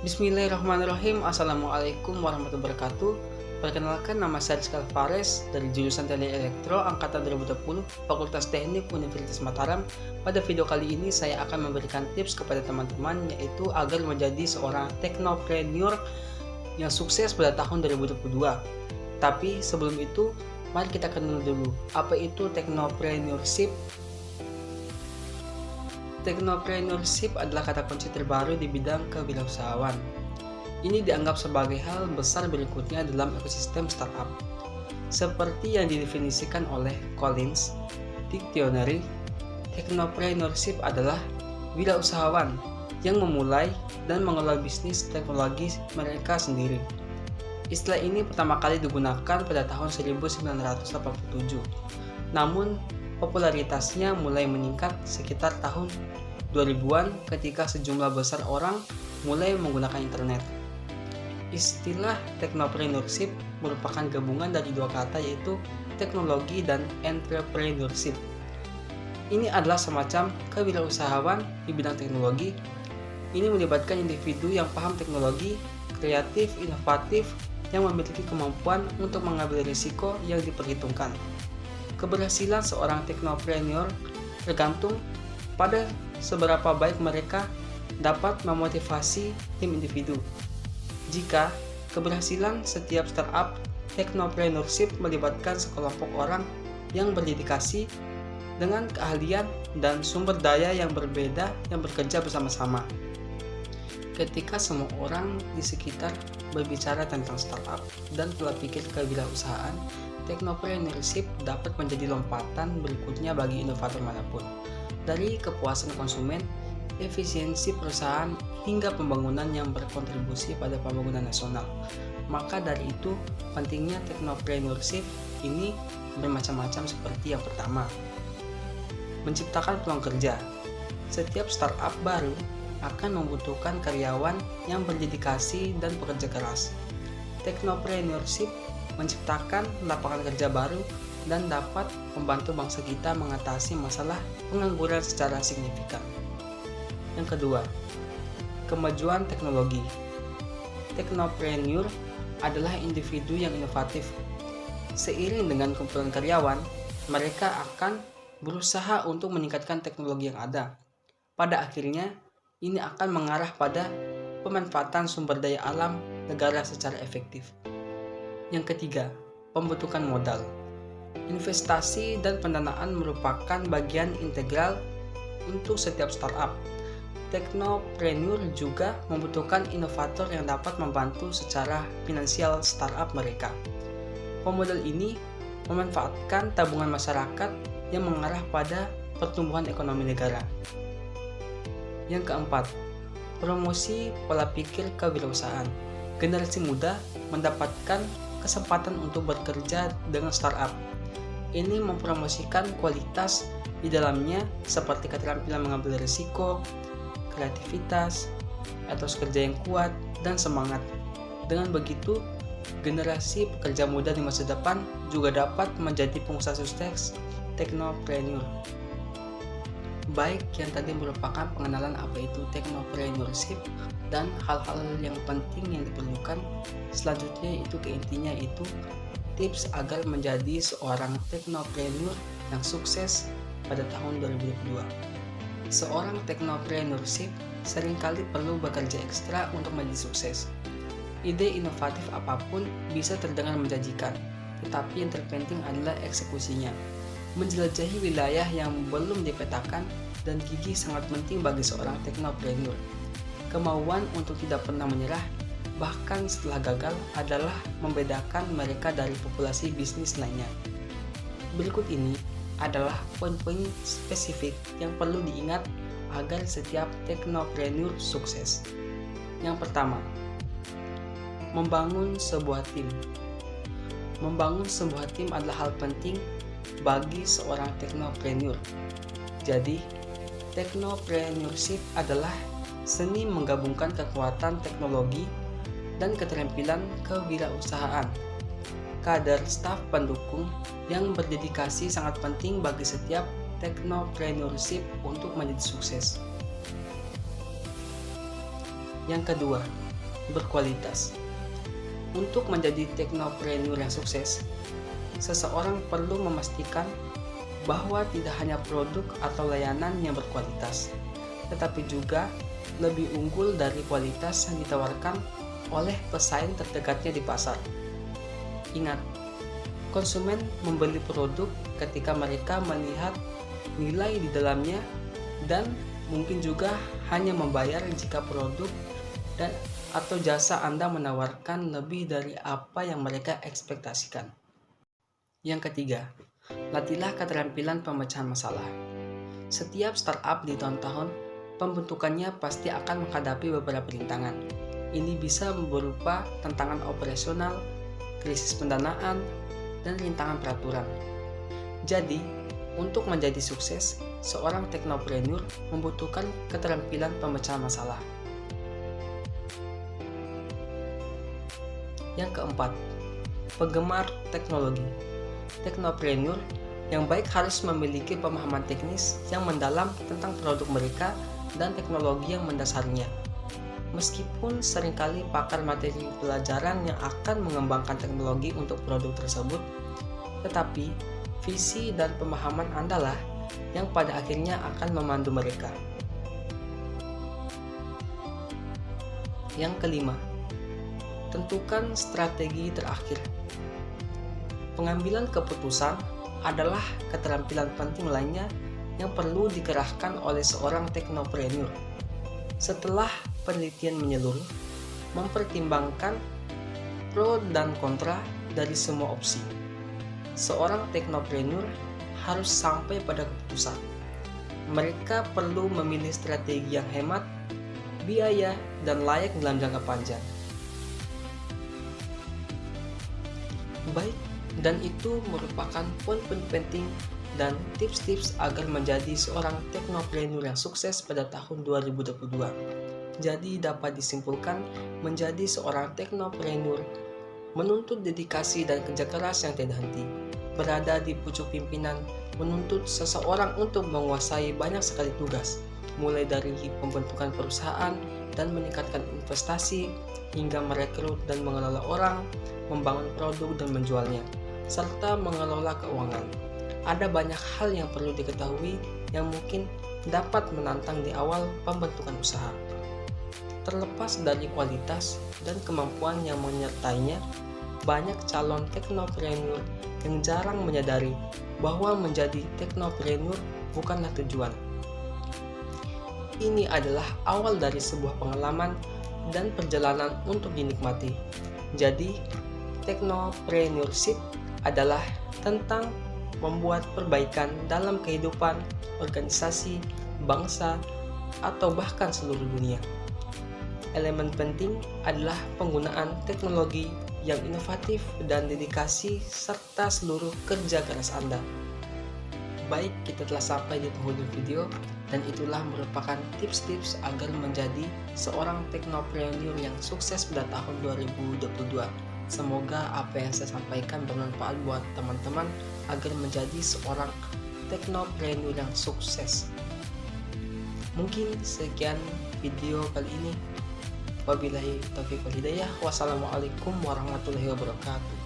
Bismillahirrahmanirrahim. Assalamualaikum warahmatullahi wabarakatuh. Perkenalkan, nama saya Rizky Alvarez dari jurusan Teknik Elektro Angkatan 2020 Fakultas Teknik Universitas Mataram. Pada video kali ini saya akan memberikan tips kepada teman-teman, yaitu agar menjadi seorang teknopreneur yang sukses pada tahun 2022. Tapi sebelum itu, mari kita kenal dulu apa itu teknopreneurship. Teknopreneurship adalah kata kunci terbaru di bidang kewirausahaan. Ini dianggap sebagai hal besar berikutnya dalam ekosistem startup. Seperti yang didefinisikan oleh Collins Dictionary, teknopreneurship adalah wirausahawan yang memulai dan mengelola bisnis teknologi mereka sendiri. Istilah ini pertama kali digunakan pada tahun 1987. Namun, popularitasnya mulai meningkat sekitar tahun 2000-an ketika sejumlah besar orang mulai menggunakan internet. Istilah teknopreneurship merupakan gabungan dari dua kata, yaitu teknologi dan entrepreneurship. Ini adalah semacam kewirausahaan di bidang teknologi. Ini melibatkan individu yang paham teknologi, kreatif, inovatif, yang memiliki kemampuan untuk mengambil risiko yang diperhitungkan. Keberhasilan seorang teknopreneur tergantung pada seberapa baik mereka dapat memotivasi tim individu. Jika keberhasilan setiap startup teknopreneurship melibatkan sekelompok orang yang berdedikasi dengan keahlian dan sumber daya yang berbeda yang bekerja bersama-sama. Ketika semua orang di sekitar berbicara tentang startup dan pola pikir kewirausahaan, teknopreneurship dapat menjadi lompatan berikutnya bagi inovator manapun. Dari kepuasan konsumen, efisiensi perusahaan, hingga pembangunan yang berkontribusi pada pembangunan nasional. Maka dari itu, pentingnya teknopreneurship ini bermacam-macam, seperti yang pertama, menciptakan peluang kerja. Setiap startup baru akan membutuhkan karyawan yang berdedikasi dan bekerja keras. Teknopreneurship menciptakan lapangan kerja baru dan dapat membantu bangsa kita mengatasi masalah pengangguran secara signifikan. Yang kedua, kemajuan teknologi. Teknopreneur adalah individu yang inovatif. Seiring dengan kumpulan karyawan, mereka akan berusaha untuk meningkatkan teknologi yang ada. Pada akhirnya, ini akan mengarah pada pemanfaatan sumber daya alam negara secara efektif. Yang ketiga, pembentukan modal. Investasi dan pendanaan merupakan bagian integral untuk setiap startup. Teknopreneur juga membutuhkan inovator yang dapat membantu secara finansial startup mereka. Pemodal ini memanfaatkan tabungan masyarakat yang mengarah pada pertumbuhan ekonomi negara. Yang keempat, promosi pola pikir kewirausahaan. Generasi muda mendapatkan kesempatan untuk bekerja dengan startup. Ini mempromosikan kualitas di dalamnya seperti keterampilan mengambil risiko, kreativitas, etos kerja yang kuat, dan semangat. Dengan begitu, generasi pekerja muda di masa depan juga dapat menjadi pengusaha sukses teknopreneur. Baik, yang tadi merupakan pengenalan apa itu teknopreneurship dan hal-hal yang penting yang diperlukan. Selanjutnya itu ke intinya, itu tips agar menjadi seorang teknopreneur yang sukses pada tahun 2022. Seorang teknopreneurship seringkali perlu bekerja ekstra untuk menjadi sukses. Ide inovatif apapun bisa terdengar menjanjikan, tetapi yang terpenting adalah eksekusinya. Menjelajahi wilayah yang belum dipetakan dan gigih sangat penting bagi seorang teknopreneur. Kemauan untuk tidak pernah menyerah, bahkan setelah gagal, adalah membedakan mereka dari populasi bisnis lainnya. Berikut ini adalah poin-poin spesifik yang perlu diingat agar setiap teknopreneur sukses. Yang pertama, membangun sebuah tim. Membangun sebuah tim adalah hal penting bagi seorang teknopreneur. Jadi, teknopreneurship adalah seni menggabungkan kekuatan teknologi dan keterampilan kewirausahaan. Kader staf pendukung yang berdedikasi sangat penting bagi setiap teknopreneurship untuk menjadi sukses. Yang kedua, berkualitas. Untuk menjadi teknopreneur yang sukses, seseorang perlu memastikan bahwa tidak hanya produk atau layanan yang berkualitas, tetapi juga lebih unggul dari kualitas yang ditawarkan oleh pesaing terdekatnya di pasar. Ingat, konsumen membeli produk ketika mereka melihat nilai di dalamnya dan mungkin juga hanya membayar jika produk dan atau jasa Anda menawarkan lebih dari apa yang mereka ekspektasikan. Yang ketiga, latihlah keterampilan pemecahan masalah. Setiap startup di tahun-tahun pembentukannya pasti akan menghadapi beberapa rintangan. Ini bisa berupa tantangan operasional, krisis pendanaan, dan rintangan peraturan. Jadi, untuk menjadi sukses, seorang teknopreneur membutuhkan keterampilan pemecahan masalah. Yang keempat, penggemar teknologi. Teknopreneur yang baik harus memiliki pemahaman teknis yang mendalam tentang produk mereka dan teknologi yang mendasarinya. Meskipun seringkali pakar materi pelajaran yang akan mengembangkan teknologi untuk produk tersebut, tetapi visi dan pemahaman Anda lah yang pada akhirnya akan memandu mereka. Yang kelima, tentukan strategi terakhir. Pengambilan keputusan adalah keterampilan penting lainnya yang perlu dikerahkan oleh seorang teknopreneur. Setelah penelitian menyeluruh, mempertimbangkan pro dan kontra dari semua opsi, seorang teknopreneur harus sampai pada keputusan. Mereka perlu memilih strategi yang hemat, biaya, dan layak dalam jangka panjang. Baik, dan itu merupakan poin-poin penting dan tips-tips agar menjadi seorang teknopreneur yang sukses pada tahun 2022. Jadi dapat disimpulkan, menjadi seorang teknopreneur menuntut dedikasi dan kerja keras yang tidak henti. Berada di pucuk pimpinan menuntut seseorang untuk menguasai banyak sekali tugas, mulai dari pembentukan perusahaan dan meningkatkan investasi, hingga merekrut dan mengelola orang, membangun produk dan menjualnya, serta mengelola keuangan. Ada banyak hal yang perlu diketahui yang mungkin dapat menantang di awal pembentukan usaha. Terlepas dari kualitas dan kemampuan yang menyertainya, banyak calon teknopreneur yang jarang menyadari bahwa menjadi teknopreneur bukanlah tujuan. Ini adalah awal dari sebuah pengalaman dan perjalanan untuk dinikmati. Jadi, teknopreneurship adalah tentang membuat perbaikan dalam kehidupan, organisasi, bangsa, atau bahkan seluruh dunia. Elemen penting adalah penggunaan teknologi yang inovatif dan dedikasi serta seluruh kerja keras Anda. Baik, kita telah sampai di penghujung video dan itulah merupakan tips-tips agar menjadi seorang teknopreneur yang sukses pada tahun 2022. Semoga apa yang saya sampaikan bermanfaat buat teman-teman agar menjadi seorang teknopreneur yang sukses. Mungkin sekian video kali ini. Wabillahi taufiq wal hidayah. Wassalamualaikum warahmatullahi wabarakatuh.